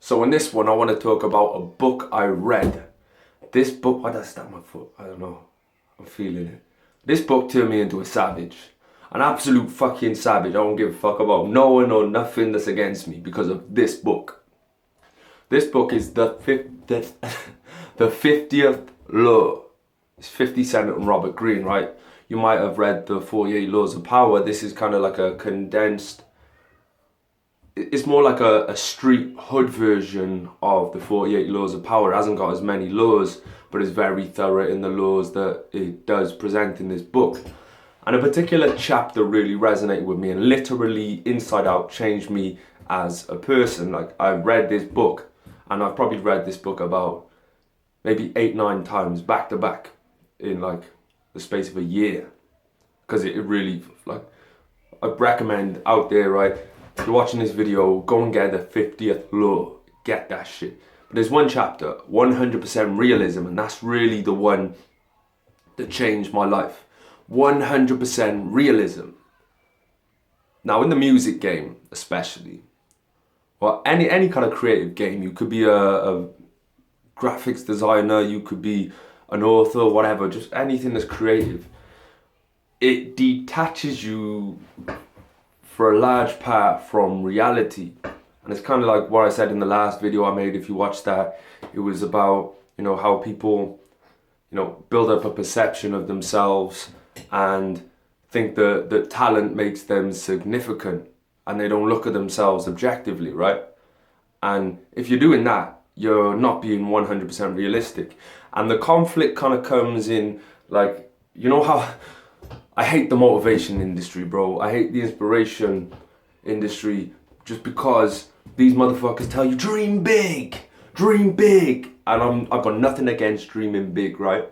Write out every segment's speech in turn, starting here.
So in this one, I want to talk about a book I read. This book, why did I stab my foot? I don't know. I'm feeling it. This book turned me into a savage. An absolute fucking savage. I don't give a fuck about no one or nothing that's against me because of this book. This book is the 50th Law. It's 50 Cent and Robert Greene, right? You might have read the 48 Laws of Power. This is kind of like a condensed, it's more like a street hood version of the 48 Laws of Power. It hasn't got as many laws, but it's very thorough in the laws that it does present in this book. And a particular chapter really resonated with me and literally inside out changed me as a person. Like, I read this book, and I've probably read this book about maybe 8-9 times back to back in like the space of a year, because it really, like, I recommend out there, right? If you're watching this video, go and get the 50th Law. Get that shit. But there's one chapter, 100% realism, and that's really the one that changed my life. 100% realism. Now, in the music game, especially, or any kind of creative game, you could be a graphics designer, you could be an author, whatever, just anything that's creative. It detaches you for a large part from reality. And it's kind of like what I said in the last video I made. If you watched that, it was about, how people, build up a perception of themselves and think that talent makes them significant, and they don't look at themselves objectively, right? And if you're doing that, you're not being 100% realistic. And the conflict kind of comes in, like, how I hate the motivation industry, bro. I hate the inspiration industry just because these motherfuckers tell you, dream big, dream big. And I've got nothing against dreaming big, right?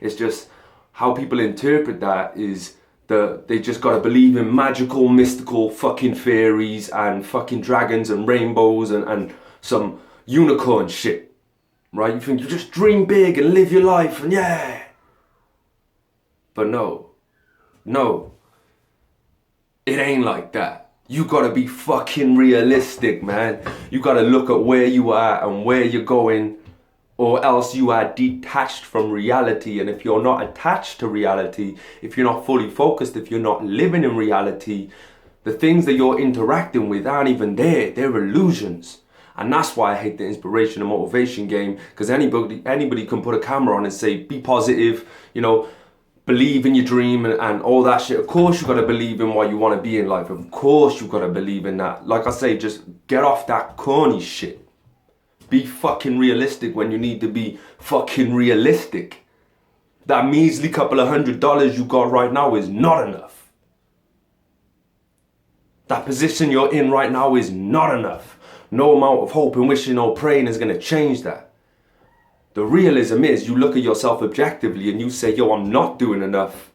It's just how people interpret that is that they just gotta believe in magical, mystical fucking fairies and fucking dragons and rainbows and some unicorn shit, right? You think you just dream big and live your life and yeah. But no, it ain't like that. You gotta be fucking realistic, man. You gotta look at where you are and where you're going, or else you are detached from reality. And if you're not attached to reality, if you're not fully focused, if you're not living in reality, the things that you're interacting with aren't even there. They're illusions. And that's why I hate the inspiration and motivation game, because anybody can put a camera on and say, be positive, believe in your dream and all that shit. Of course you gotta believe in what you wanna be in life. Of course you gotta believe in that. Like I say, just get off that corny shit. Be fucking realistic when you need to be fucking realistic. That measly couple of $100 you got right now is not enough. That position you're in right now is not enough. No amount of hope and wishing or praying is gonna change that. The realism is you look at yourself objectively and you say, yo, I'm not doing enough.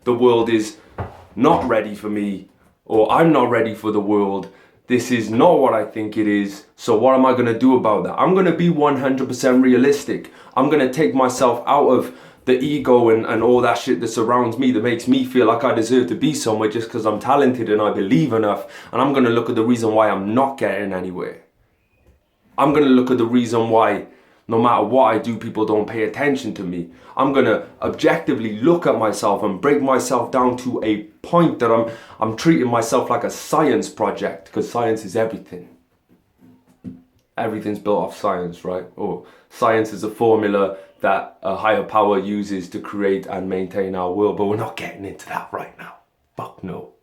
The world is not ready for me, or I'm not ready for the world. This is not what I think it is. So what am I going to do about that? I'm going to be 100% realistic. I'm going to take myself out of the ego and all that shit that surrounds me that makes me feel like I deserve to be somewhere just because I'm talented and I believe enough. And I'm going to look at the reason why I'm not getting anywhere. I'm going to look at the reason why no matter what I do, people don't pay attention to me. I'm going to objectively look at myself and break myself down to a point that I'm treating myself like a science project, because science is everything. Everything's built off science, right? Or science is a formula that a higher power uses to create and maintain our world, but we're not getting into that right now. Fuck no.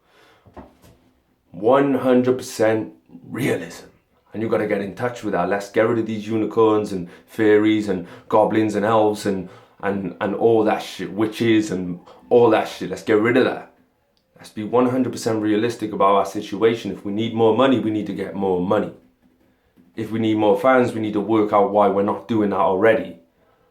100% realism. And you got to get in touch with that. Let's get rid of these unicorns and fairies and goblins and elves and all that shit, witches and all that shit. Let's get rid of that. Let's be 100% realistic about our situation. If we need more money, we need to get more money. If we need more fans, we need to work out why we're not doing that already.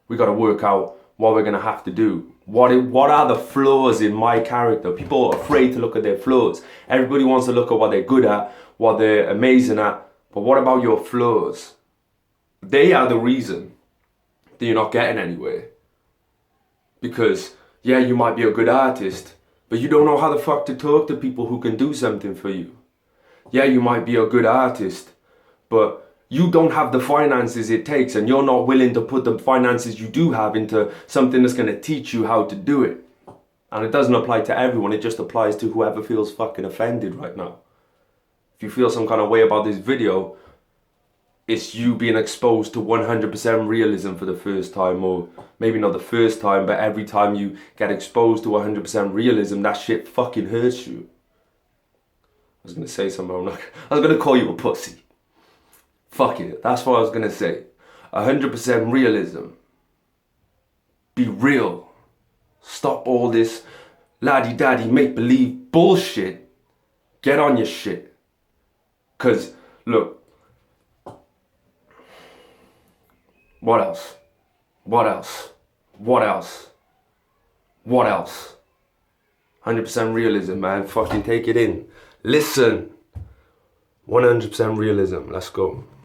We got to work out what we're going to have to do. What are the flaws in my character? People are afraid to look at their flaws. Everybody wants to look at what they're good at, what they're amazing at. But what about your flaws? They are the reason that you're not getting anywhere. Because, yeah, you might be a good artist, but you don't know how the fuck to talk to people who can do something for you. Yeah, you might be a good artist, but you don't have the finances it takes, and you're not willing to put the finances you do have into something that's going to teach you how to do it. And it doesn't apply to everyone, it just applies to whoever feels fucking offended right now. If you feel some kind of way about this video, it's you being exposed to 100% realism for the first time, or maybe not the first time, but every time you get exposed to 100% realism, that shit fucking hurts you. I was going to say something, I was going to call you a pussy. Fuck it, that's what I was going to say. 100% realism. Be real. Stop all this laddie-daddy make-believe bullshit. Get on your shit. Because, look, what else? What else? What else? What else? 100% realism, man. Fucking take it in. Listen. 100% realism. Let's go.